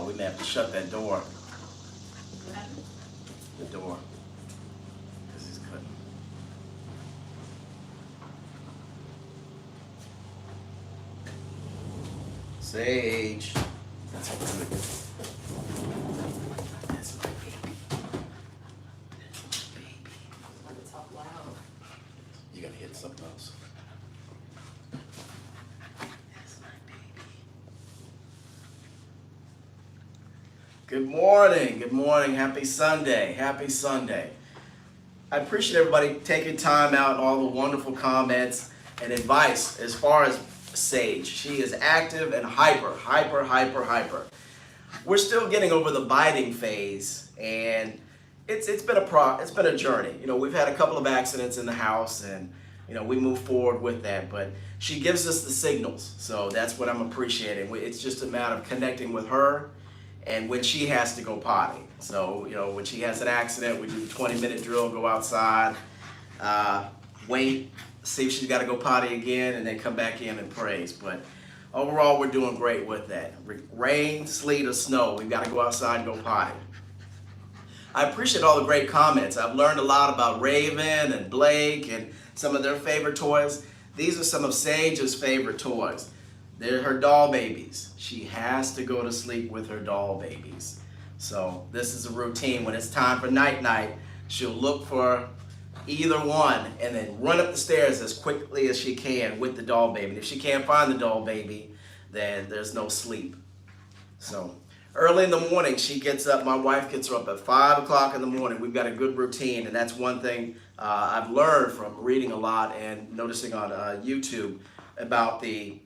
We may have to shut that door. What happened? The door. Because he's cutting. Sage. That's good. That's my baby. That's my baby. I'm going to talk loud. You gotta hit something else. That's my baby. Good morning. Good morning. Happy Sunday. Happy Sunday. I appreciate everybody taking time out and all the wonderful comments and advice as far as Sage. She is active and hyper. We're still getting over the biting phase, and it's been a journey. You know, we've had a couple of accidents in the house, and you know, we move forward with that, but she gives us the signals, so that's what I'm appreciating. It's just a matter of connecting with her and when she has to go potty. So, you know, when she has an accident, we do the 20-minute drill, go outside, wait, see if she's got to go potty again, and then come back in and praise. But overall, we're doing great with that. Rain, sleet, or snow, we've got to go outside and go potty. I appreciate all the great comments. I've learned a lot about Raven and Blake and some of their favorite toys. These are some of Sage's favorite toys. They're her doll babies. She has to go to sleep with her doll babies. So this is a routine. When it's time for night-night, she'll look for either one and then run up the stairs as quickly as she can with the doll baby. If she can't find the doll baby, then there's no sleep. So early in the morning, she gets up. My wife gets her up at 5 o'clock in the morning. We've got a good routine, and that's one thing I've learned from reading a lot and noticing on YouTube about the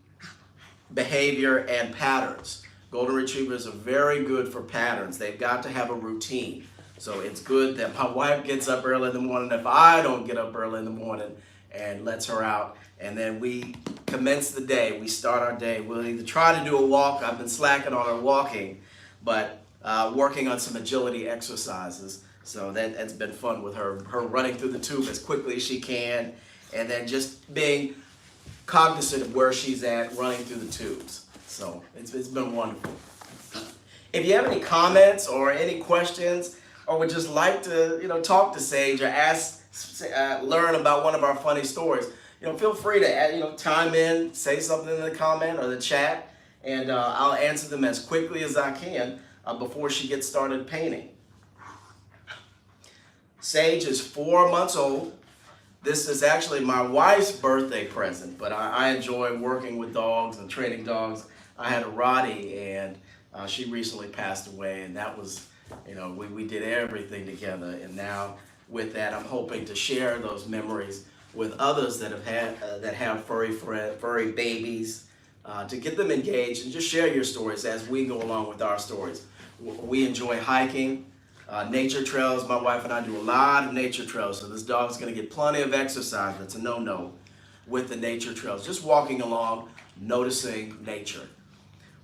behavior and patterns. Golden Retrievers are very good for patterns. They've got to have a routine. So it's good that my wife gets up early in the morning if I don't get up early in the morning and lets her out. And then we commence the day. We start our day. We'll either try to do a walk. I've been slacking on our walking, but working on some agility exercises. So that's been fun with her running through the tube as quickly as she can, and then just being cognizant of where she's at running through the tubes. So it's been wonderful. If you have any comments or any questions, or would just like to talk to Sage or learn about one of our funny stories, feel free to chime in, say something in the comment or the chat, and I'll answer them as quickly as I can before she gets started painting. Sage is 4 months old. This is actually my wife's birthday present, but I enjoy working with dogs and training dogs. I had a Roddy, and she recently passed away, and that was, we did everything together. And now with that, I'm hoping to share those memories with others that have furry babies, to get them engaged and just share your stories as we go along with our stories. We enjoy hiking. Nature trails. My wife and I do a lot of nature trails, so this dog's going to get plenty of exercise. That's a no-no with the nature trails. Just walking along, noticing nature.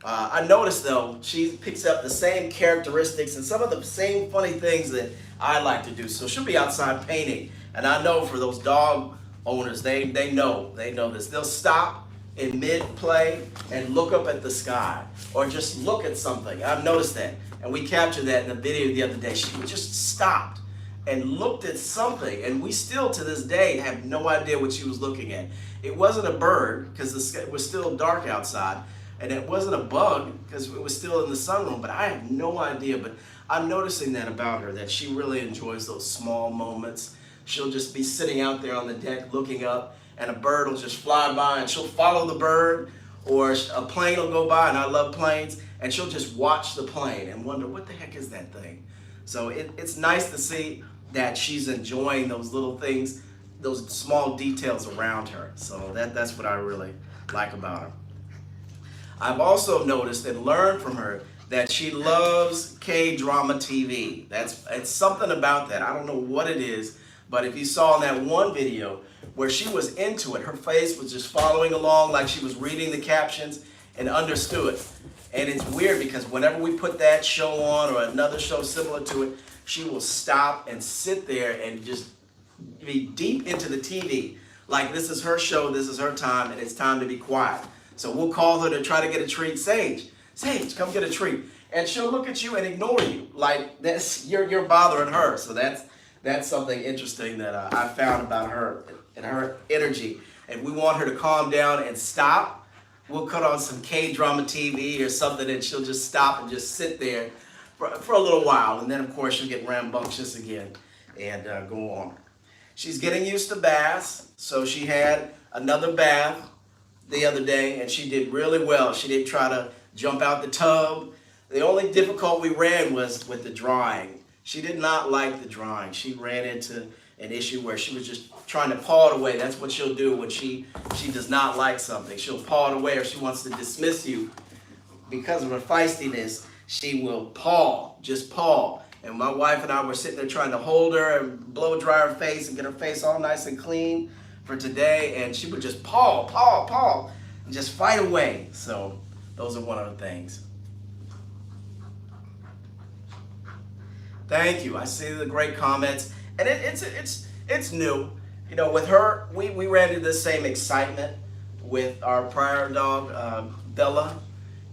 I noticed, though, she picks up the same characteristics and some of the same funny things that I like to do. So she'll be outside painting, and I know for those dog owners, they know this. They'll stop in mid-play and look up at the sky or just look at something. I've noticed that. And we captured that in the video the other day. She just stopped and looked at something, and we still to this day have no idea what she was looking at. It wasn't a bird because it was still dark outside, and it wasn't a bug because it was still in the sunroom, but I have no idea. But I'm noticing that about her, that she really enjoys those small moments. She'll just be sitting out there on the deck looking up, and a bird will just fly by, and she'll follow the bird, or a plane will go by, and I love planes, and she'll just watch the plane and wonder, what the heck is that thing? So it's nice to see that she's enjoying those little things, those small details around her. So that's what I really like about her. I've also noticed and learned from her that she loves K-drama TV. It's something about that. I don't know what it is, but if you saw in that one video where she was into it, her face was just following along like she was reading the captions and understood. And it's weird because whenever we put that show on or another show similar to it, she will stop and sit there and just be deep into the TV. Like this is her show, this is her time, and it's time to be quiet. So we'll call her to try to get a treat. Sage, Sage, come get a treat. And she'll look at you and ignore you. Like you're bothering her. So that's something interesting that I found about her and her energy. And we want her to calm down and stop. We'll cut on some K-drama TV or something, and she'll just stop and just sit there for a little while. And then, of course, she'll get rambunctious again and go on. She's getting used to baths. So she had another bath the other day, and she did really well. She didn't try to jump out the tub. The only difficulty we ran was with the drying. She did not like the drying. She ran into an issue where she was just trying to paw it away. That's what she'll do when she does not like something. She'll paw it away, or she wants to dismiss you. Because of her feistiness, she will paw, just paw. And my wife and I were sitting there trying to hold her and blow dry her face and get her face all nice and clean for today. And she would just paw, paw, paw, and just fight away. So those are one of the things. Thank you. I see the great comments. And it's new. You know, with her, we ran into the same excitement with our prior dog, Bella.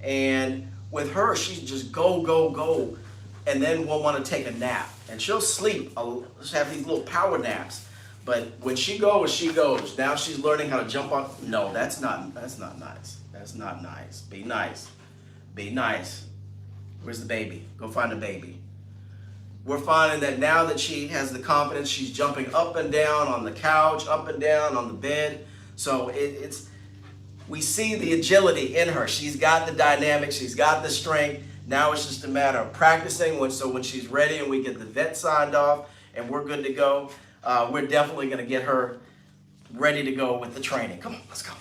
And with her, she's just go, go, go. And then we'll want to take a nap. And she'll sleep. She'll have these little power naps. But when she goes, she goes. Now she's learning how to jump on. No, that's not nice. That's not nice. Be nice. Be nice. Where's the baby? Go find the baby. We're finding that now that she has the confidence, she's jumping up and down on the couch, up and down on the bed. So we see the agility in her. She's got the dynamics, she's got the strength. Now it's just a matter of practicing. So when she's ready and we get the vet signed off and we're good to go, we're definitely going to get her ready to go with the training. Come on, let's go.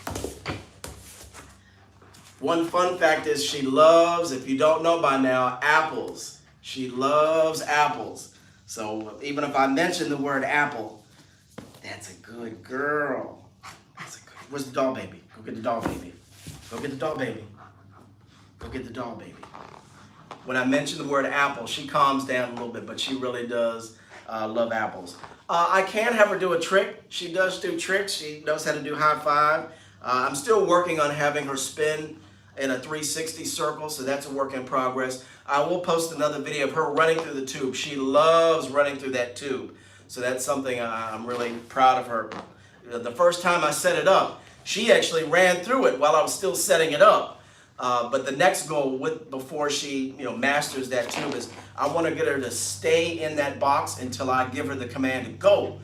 One fun fact is she loves, if you don't know by now, apples. She loves apples. So even if I mention the word apple, that's a good girl. Where's the doll baby? Go get the doll baby. Go get the doll baby. Go get the doll baby. When I mention the word apple, she calms down a little bit, but she really does love apples. I can have her do a trick. She does do tricks. She knows how to do high five. I'm still working on having her spin in a 360 circle, so that's a work in progress. I will post another video of her running through the tube. She loves running through that tube. So that's something I'm really proud of her. The first time I set it up, she actually ran through it while I was still setting it up. But the next goal before she masters that tube is I want to get her to stay in that box until I give her the command to go.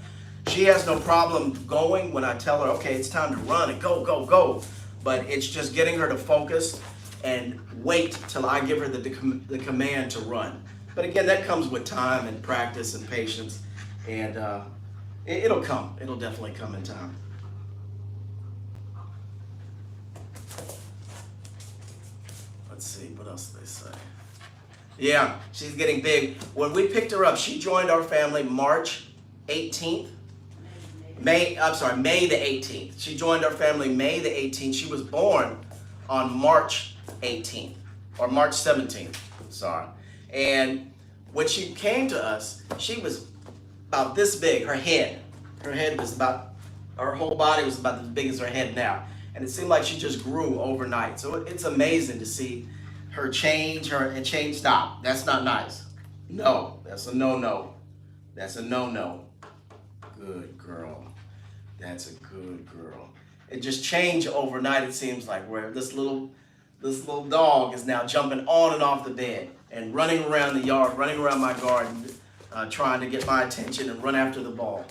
She has no problem going when I tell her, okay, it's time to run and go, go, go. But it's just getting her to focus and wait till I give her the command to run. But again, that comes with time and practice and patience. And it'll come. It'll definitely come in time. Let's see, what else do they say? Yeah, she's getting big. When we picked her up, she joined our family March 18th. May the 18th. She joined our family May the 18th. She was born on March 18th, or March 17th, sorry. And when she came to us, she was about this big, her head. Her whole body was about as big as her head now. And it seemed like she just grew overnight. So it's amazing to see her change, stop. That's not nice. No, that's a no-no. That's a no-no. Good girl. That's a good girl. It just changed overnight, it seems like, where this little dog is now jumping on and off the bed and running around the yard, running around my garden, trying to get my attention and run after the ball.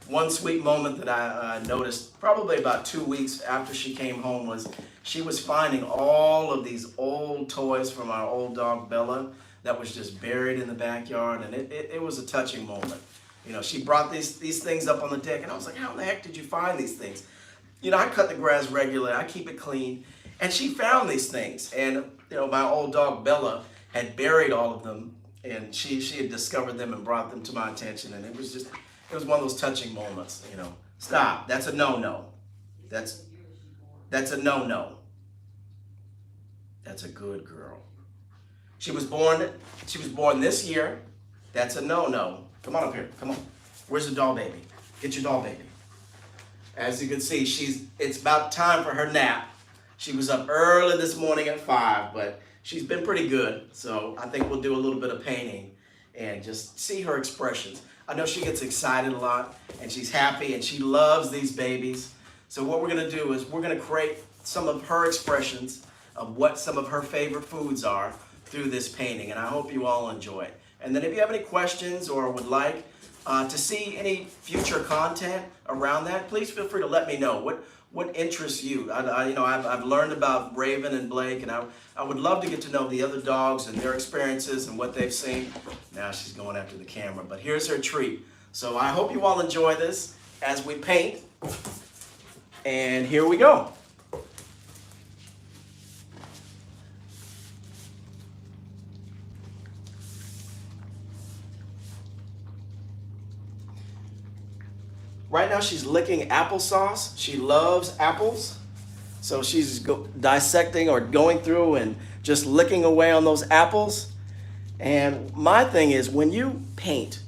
One sweet moment that I noticed probably about 2 weeks after she came home was she was finding all of these old toys from our old dog Bella that was just buried in the backyard, and it was a touching moment. She brought these things up on the deck, and I was like, how in the heck did you find these things? I cut the grass regularly, I keep it clean, and she found these things. And, my old dog Bella had buried all of them, and she had discovered them and brought them to my attention, and it was one of those touching moments, Stop, that's a no-no. That's a no-no. That's a good girl. She was born this year. That's a no-no. Come on up here. Come on. Where's the doll baby? Get your doll baby. As you can see, it's about time for her nap. She was up early this morning at 5, but she's been pretty good. So I think we'll do a little bit of painting and just see her expressions. I know she gets excited a lot and she's happy and she loves these babies. So what we're gonna do is we're gonna create some of her expressions of what some of her favorite foods are through this painting, and I hope you all enjoy it. And then if you have any questions or would like to see any future content around that, please feel free to let me know. What interests you? I've learned about Raven and Blake, and I would love to get to know the other dogs and their experiences and what they've seen. Now she's going after the camera, but here's her treat. So I hope you all enjoy this as we paint. And here we go. Right now she's licking applesauce. She loves apples. So she's dissecting or going through and just licking away on those apples. And my thing is, when you paint,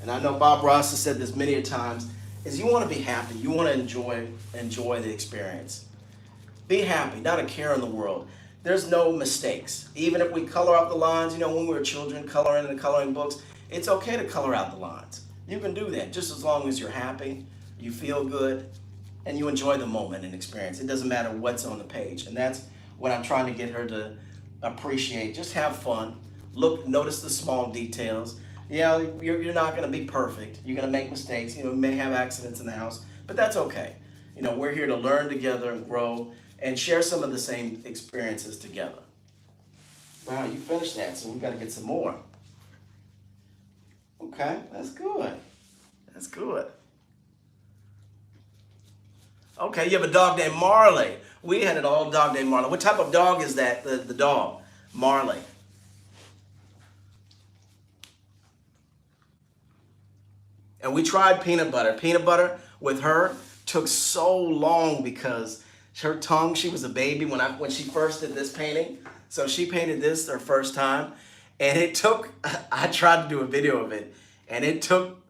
and I know Bob Ross has said this many a times, is you want to be happy. You want to enjoy the experience. Be happy, not a care in the world. There's no mistakes. Even if we color out the lines, when we were children coloring in the coloring books, it's okay to color out the lines. You can do that just as long as you're happy, you feel good, and you enjoy the moment and experience. It doesn't matter what's on the page. And that's what I'm trying to get her to appreciate. Just have fun. Look, notice the small details. Yeah, you're not going to be perfect. You're going to make mistakes. You may have accidents in the house, but that's okay. We're here to learn together and grow and share some of the same experiences together. Wow, you finished that, so we've got to get some more. Okay, that's good. That's good. Okay, you have a dog named Marley. We had an old dog named Marley. What type of dog is that, the dog? Marley. And we tried peanut butter. Peanut butter with her took so long because her tongue, she was a baby when she first did this painting. So she painted this her first time. And it took, I tried to do a video of it, and it took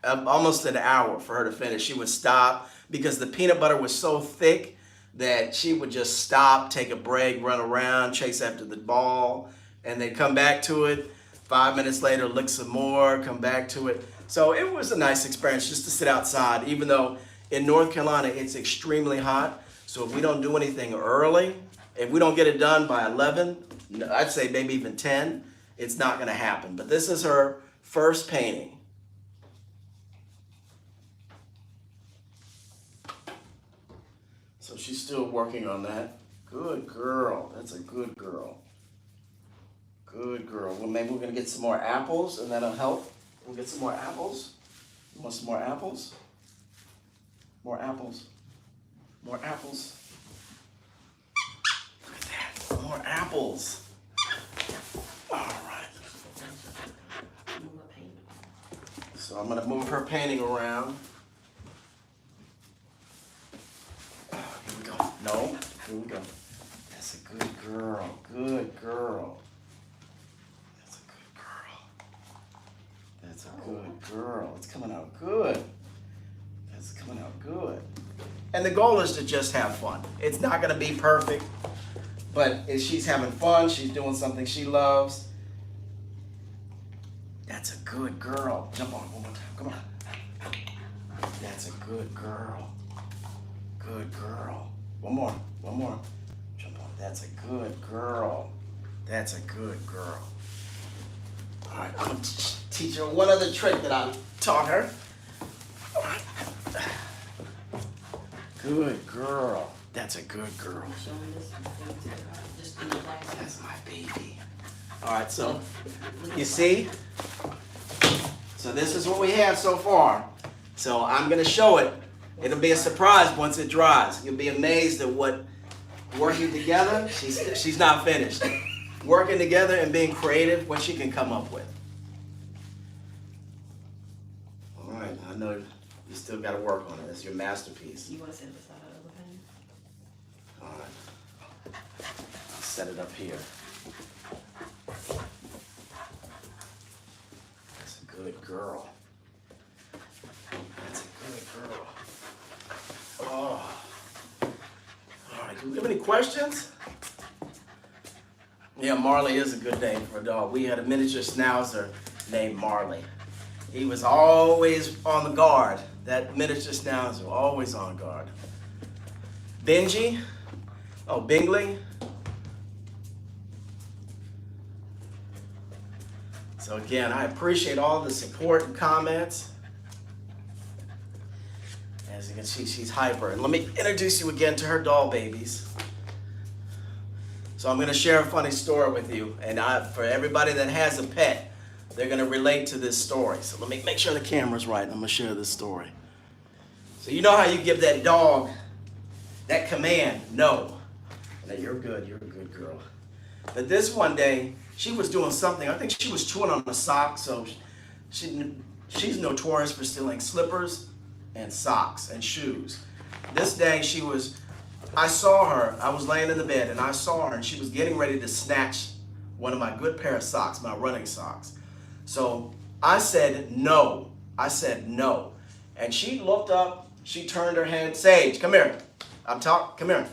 almost an hour for her to finish. She would stop because the peanut butter was so thick that she would just stop, take a break, run around, chase after the ball, and then come back to it. 5 minutes later, lick some more, come back to it. So it was a nice experience just to sit outside, even though in North Carolina it's extremely hot. So if we don't do anything early, if we don't get it done by 11, I'd say maybe even 10, it's not going to happen. But this is her first painting. So she's still working on that. Good girl. That's a good girl. Good girl. Well, maybe we're going to get some more apples, and that'll help. We'll get some more apples. You want some more apples? More apples. More apples. Look at that. More apples. All right. So I'm going to move her painting around. Here we go. No. Here we go. That's a good girl. Good girl. That's a good girl. That's a good girl. It's coming out good. That's coming out good. And the goal is to just have fun. It's not going to be perfect, but if she's having fun, she's doing something she loves. That's a good girl. Jump on one more time. Come on. That's a good girl. Good girl. One more. One more. Jump on. That's a good girl. That's a good girl. All right, I'm going to teach her one other trick that I taught her. All right. Good girl. That's a good girl. That's my baby. All right, so you see? So this is what we have so far. So I'm going to show it. It'll be a surprise once it dries. You'll be amazed at what working together, she's not finished. Working together and being creative, what she can come up with. All right, I know you still got to work on it. It's your masterpiece. You want to set this out of the pen? All right. I'll set it up here. That's a good girl. That's a good girl. Oh. All right, do we have any questions? Yeah, Marley is a good name for a dog. We had a miniature schnauzer named Marley. He was always on the guard. That miniature schnauzer, always on guard. Benji, oh, Bingley. So again, I appreciate all the support and comments. As you can see, she's hyper. And let me introduce you again to her doll babies. So I'm going to share a funny story with you. And for everybody that has a pet, they're going to relate to this story. So let me make sure the camera's right. I'm going to share this story. So you know how you give that dog that command, no. Now you're good. You're a good girl. But this one day, she was doing something. I think she was chewing on a sock. So she's notorious for stealing slippers and socks and shoes. This day I saw her, I was laying in the bed and I saw her and she was getting ready to snatch one of my good pair of socks, my running socks. So I said no. And she looked up, she turned her head, Sage, come here. Come here.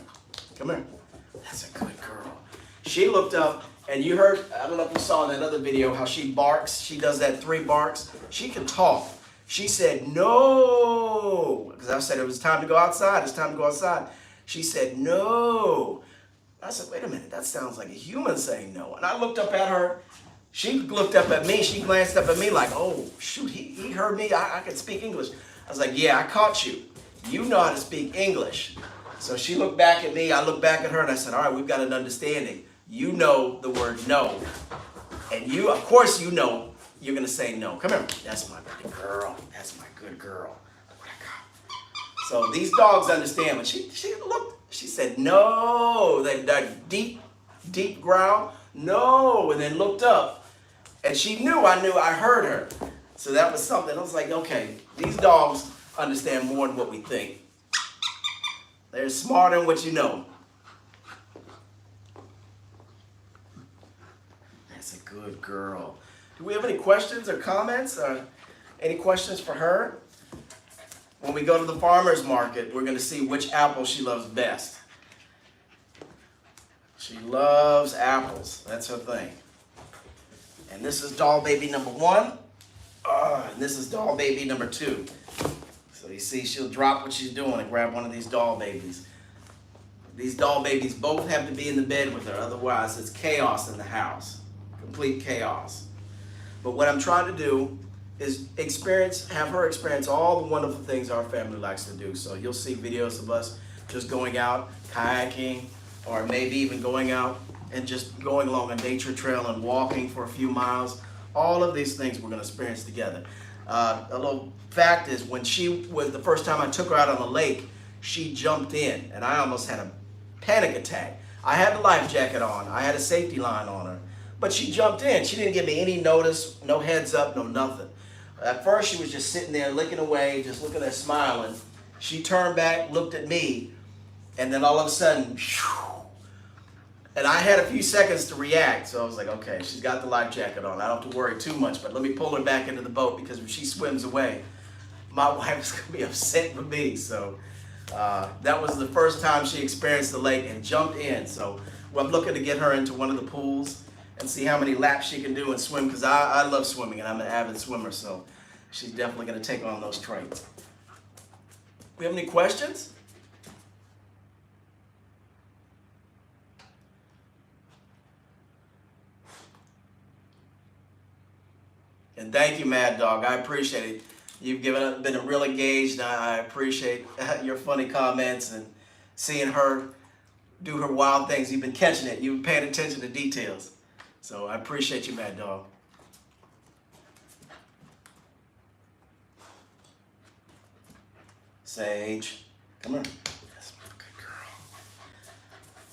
That's a good girl. She looked up and you heard, I don't know if you saw in that other video how she barks. She does that 3 barks. She can talk. She said, no, because I said it was time to go outside. It's time to go outside. She said, no. I said, wait a minute, that sounds like a human saying no. And I looked up at her. She looked up at me. She glanced up at me like, oh, shoot, he heard me. I can speak English. I was like, yeah, I caught you. You know how to speak English. So she looked back at me. I looked back at her, and I said, all right, we've got an understanding. You know the word no. And you, of course, you know you're going to say no. Come here. That's my good girl. That's my good girl. Look what I got. So these dogs understand. When she looked, she said, no. That deep growl, no. And then looked up. And she knew I heard her. So that was something. I was like, okay, these dogs understand more than what we think. They're smarter than what you know. That's a good girl. Do we have any questions or comments? Any questions for her? When we go to the farmer's market, we're going to see which apple she loves best. She loves apples. That's her thing. And this is doll baby number 1. And this is doll baby number 2. So you see, she'll drop what she's doing and grab one of these doll babies. These doll babies both have to be in the bed with her. Otherwise, it's chaos in the house. Complete chaos. But what I'm trying to do is have her experience all the wonderful things our family likes to do. So you'll see videos of us just going out, kayaking, or maybe even going out and just going along a nature trail and walking for a few miles. All of these things we're going to experience together. A little fact is when the first time I took her out on the lake, she jumped in and I almost had a panic attack. I had the life jacket on. I had a safety line on her. But she jumped in. She didn't give me any notice, no heads up, no nothing. At first, she was just sitting there licking away, just looking at smiling. She turned back, looked at me, and then all of a sudden, and I had a few seconds to react. So I was like, okay, she's got the life jacket on. I don't have to worry too much, but let me pull her back into the boat because if she swims away, my wife is going to be upset with me. So that was the first time she experienced the lake and jumped in. So I'm looking to get her into one of the pools and see how many laps she can do and swim, because I love swimming and I'm an avid swimmer, so she's definitely going to take on those traits. We have any questions? And thank you, Mad Dog. I appreciate it. You've been real engaged. I appreciate your funny comments and seeing her do her wild things. You've been catching it. You've been paying attention to details. So I appreciate you, Mad Dog. Sage, come here. That's a good girl.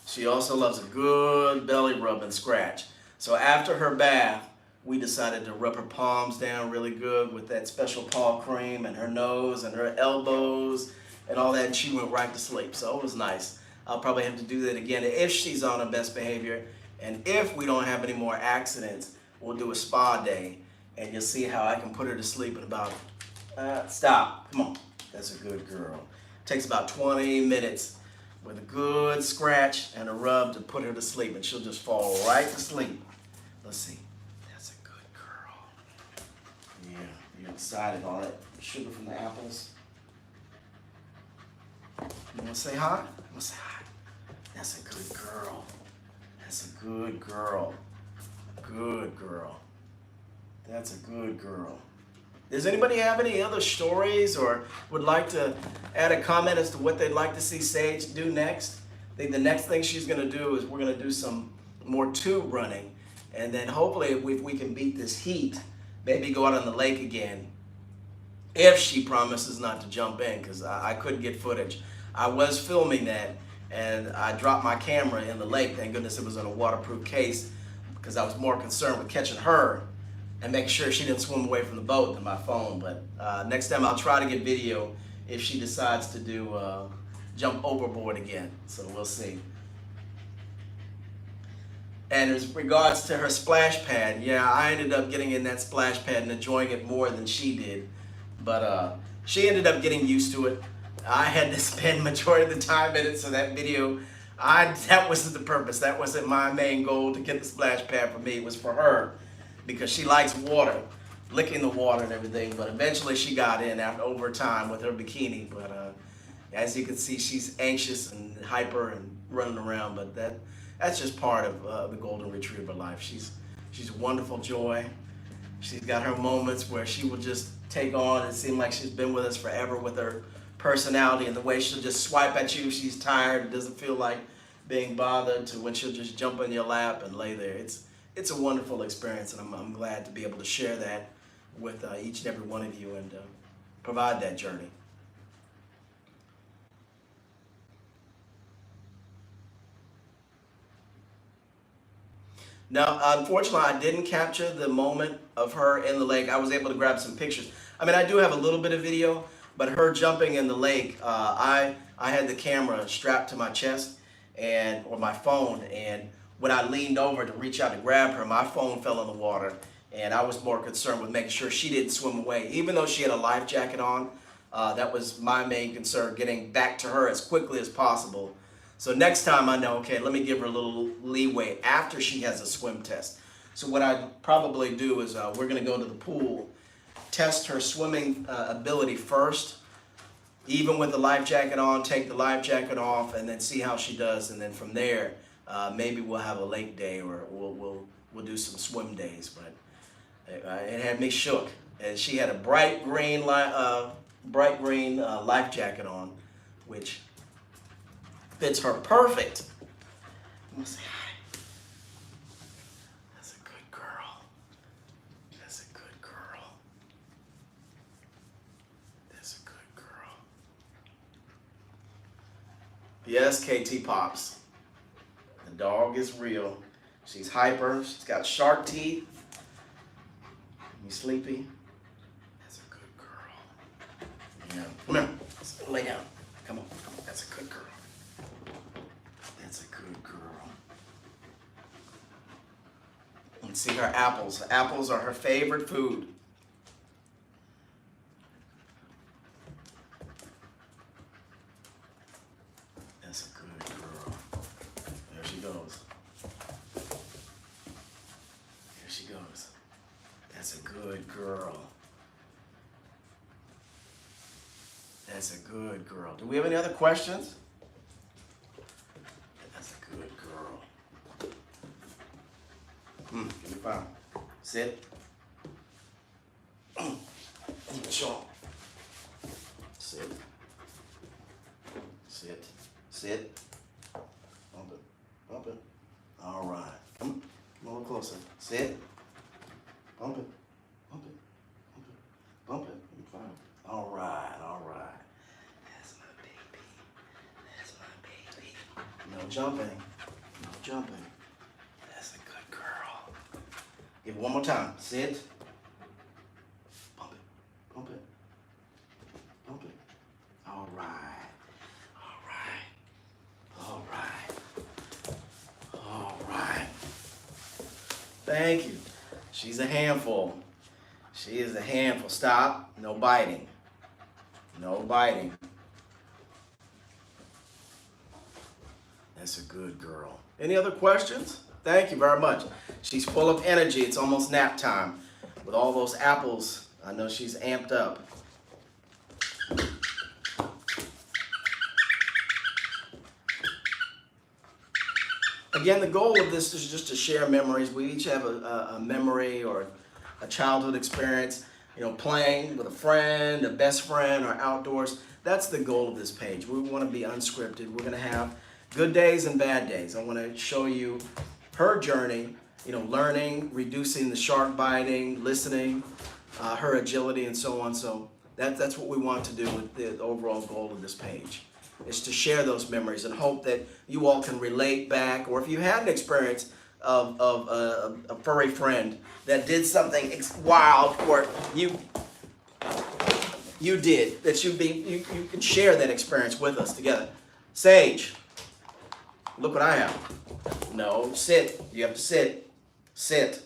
She also loves a good belly rub and scratch. So after her bath, we decided to rub her palms down really good with that special paw cream and her nose and her elbows and all that, and she went right to sleep. So it was nice. I'll probably have to do that again if she's on her best behavior. And if we don't have any more accidents, we'll do a spa day, and you'll see how I can put her to sleep in about, stop, come on. That's a good girl. Takes about 20 minutes with a good scratch and a rub to put her to sleep, and she'll just fall right to sleep. Let's see. That's a good girl. Yeah, you're excited. All that sugar from the apples. You want to say hi? You want to say hi? That's a good girl. That's a good girl. Good girl. That's a good girl. Does anybody have any other stories or would like to add a comment as to what they'd like to see Sage do next? I think the next thing she's going to do is we're going to do some more tube running. And then hopefully if we can beat this heat, maybe go out on the lake again. If she promises not to jump in, because I couldn't get footage. I was filming that and I dropped my camera in the lake. Thank goodness it was in a waterproof case because I was more concerned with catching her and making sure she didn't swim away from the boat than my phone. But next time I'll try to get video if she decides to do jump overboard again. So we'll see. And as regards to her splash pad, yeah, I ended up getting in that splash pad and enjoying it more than she did. But she ended up getting used to it. I had to spend majority of the time in it, so that video, that wasn't the purpose. That wasn't my main goal to get the splash pad for me. It was for her because she likes water, licking the water and everything. But eventually she got in after over time with her bikini. But as you can see, she's anxious and hyper and running around. But that's just part of the golden retriever life. She's a wonderful joy. She's got her moments where she will just take on and seem like she's been with us forever with her personality and the way she'll just swipe at you if she's tired and doesn't feel like being bothered, to when she'll just jump in your lap and lay there. It's a wonderful experience, and I'm glad to be able to share that with each and every one of you and provide that journey. Now, unfortunately, I didn't capture the moment of her in the lake. I was able to grab some pictures. I mean, I do have a little bit of video, but her jumping in the lake, I had the camera strapped to my chest or my phone, and when I leaned over to reach out to grab her, my phone fell in the water, and I was more concerned with making sure she didn't swim away. Even though she had a life jacket on, that was my main concern, getting back to her as quickly as possible. So next time I know, okay, let me give her a little leeway after she has a swim test. So what I'd probably do is we're going to go to the pool, test her swimming ability first, even with the life jacket on, take the life jacket off, and then see how she does. And then from there, maybe we'll have a lake day, or we'll do some swim days. But it had me shook. And she had a bright green life jacket on, which fits her perfect. I'm gonna say hi. That's a good girl. That's a good girl. That's a good girl. Yes, KT Pops. The dog is real. She's hyper. She's got shark teeth. You sleepy? That's a good girl. Yeah. Come here. Let's lay down. Come on. That's a good girl. That's a good girl. Let's see her apples. Apples are her favorite food. That's a good girl. There she goes. There she goes. That's a good girl. That's a good girl. Do we have any other questions? That's a good girl. Give me five. Sit. Show. Sit. Sit. Sit. Bump it. Bump it. All right. Come a little closer. Sit. Bump it. Bump it. Bump it. Bump it. Fine. All right. All right. That's my baby. That's my baby. No jumping. No jumping. That's a good girl. Give it one more time. Sit. Bump it. Bump it. Bump it. All right. All right. All right. All right. Thank you. She's a handful. She is a handful. Stop. No biting. No biting. That's a good girl. Any other questions? Thank you very much. She's full of energy. It's almost nap time. With all those apples, I know she's amped up. Again, the goal of this is just to share memories. We each have a memory or a childhood experience, playing with a friend, a best friend, or outdoors. That's the goal of this page. We want to be unscripted. We're going to have good days and bad days. I want to show you her journey, learning, reducing the shark biting, listening, her agility, and so on. So that's what we want to do with the overall goal of this page, is to share those memories and hope that you all can relate back, or if you had an experience of a furry friend that did something wild, or you did, that you can share that experience with us together. Sage, look what I have. No, sit. You have to sit. Sit.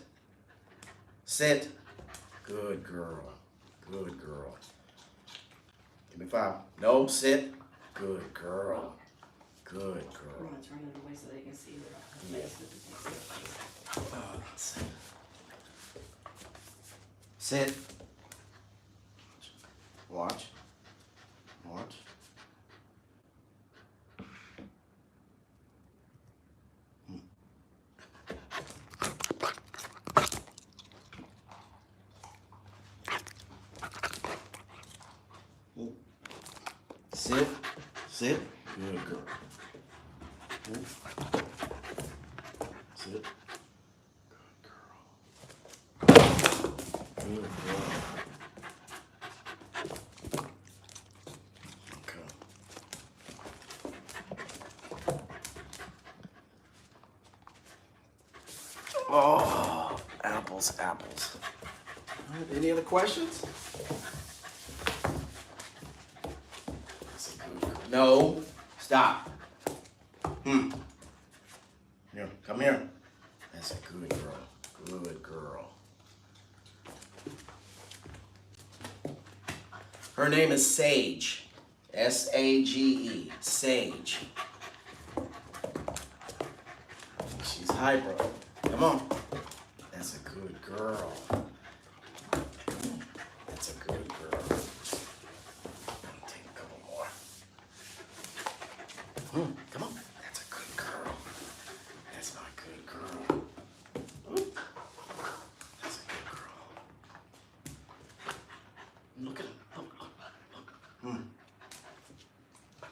Sit. Good girl. Good girl. Give me 5. No, sit. Good girl. Good We're girl. gonna turn it away so they can see the face that you can see. Let's see. Sit. Watch. Watch. Sit. Sit. Good girl. Sit. Good girl. Good girl. Okay. Oh, apples, apples. All right, any other questions? No, stop. Here, come here. That's a good girl. Good girl. Her name is Sage. S-A-G-E. Sage. She's hyper. Come on. That's a good girl. That's a good girl. Take a couple more. Come on. That's a good girl. That's my good girl. That's a good girl. Look at him. Look.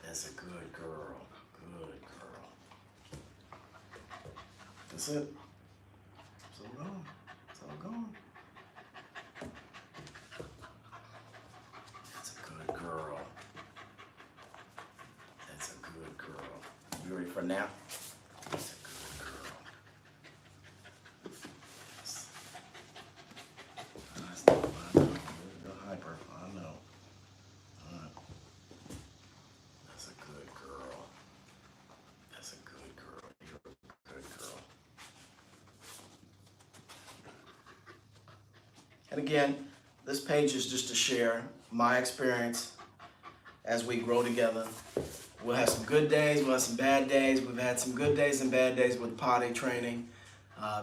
That's a good girl. Good girl. That's it. It's all gone. It's all gone. That's a good girl. That's a good girl. You ready for a nap? That's a good girl. That's not bad. You're hyper. I know. All right. That's a good girl. That's a good girl. You're a good girl. And again, this page is just to share my experience as we grow together. We'll have some good days, we'll have some bad days. We've had some good days and bad days with potty training.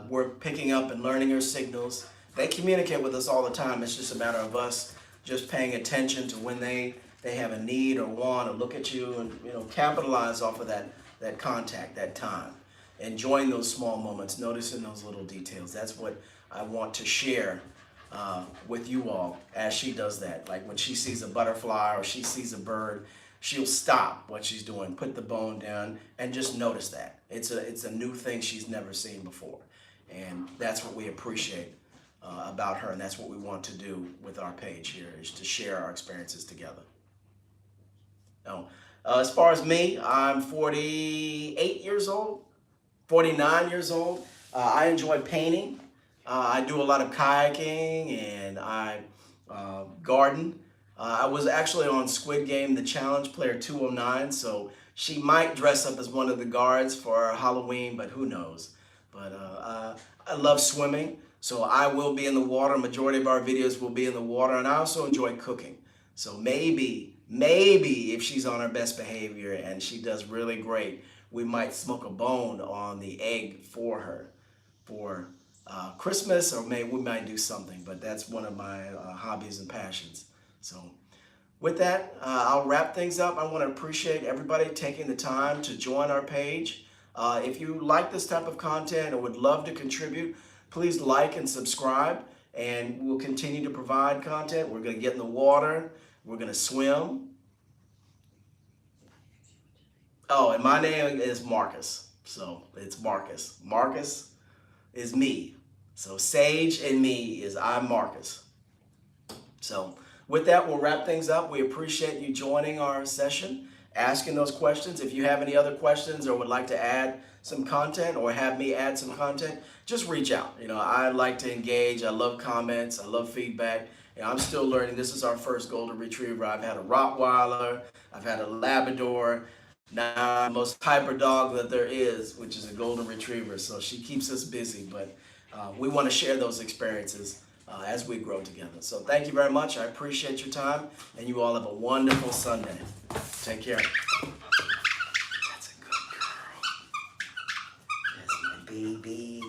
We're picking up and learning her signals. They communicate with us all the time. It's just a matter of us just paying attention to when they have a need or want to look at you and capitalize off of that contact, that time. Enjoying those small moments, noticing those little details. That's what I want to share with you all as she does that. Like when she sees a butterfly or she sees a bird, she'll stop what she's doing, put the bone down, and just notice that. It's a new thing she's never seen before. And that's what we appreciate about her, and that's what we want to do with our page here, is to share our experiences together. Now, as far as me, I'm 48 years old, 49 years old. I enjoy painting. I do a lot of kayaking, and I garden. I was actually on Squid Game, the Challenge, player 209, so she might dress up as one of the guards for Halloween, but who knows. But I love swimming, so I will be in the water. Majority of our videos will be in the water, and I also enjoy cooking. So maybe if she's on her best behavior and she does really great, we might smoke a bone on the egg for her for Christmas, or maybe we might do something. But that's one of my hobbies and passions. So with that, I'll wrap things up. I want to appreciate everybody taking the time to join our page. If you like this type of content or would love to contribute, please like and subscribe, and we'll continue to provide content. We're going to get in the water. We're going to swim. Oh, and my name is Marcus. So it's Marcus. Marcus is me. So Sage and me is I'm Marcus. So with that, we'll wrap things up. We appreciate you joining our session, asking those questions. If you have any other questions or would like to add some content or have me add some content, just reach out. I like to engage. I love comments. I love feedback. I'm still learning. This is our first Golden Retriever. I've had a Rottweiler. I've had a Labrador. Now the most hyper dog that there is, which is a Golden Retriever. So she keeps us busy, but we want to share those experiences as we grow together. So thank you very much. I appreciate your time, and you all have a wonderful Sunday. Take care. That's a good girl. That's my baby.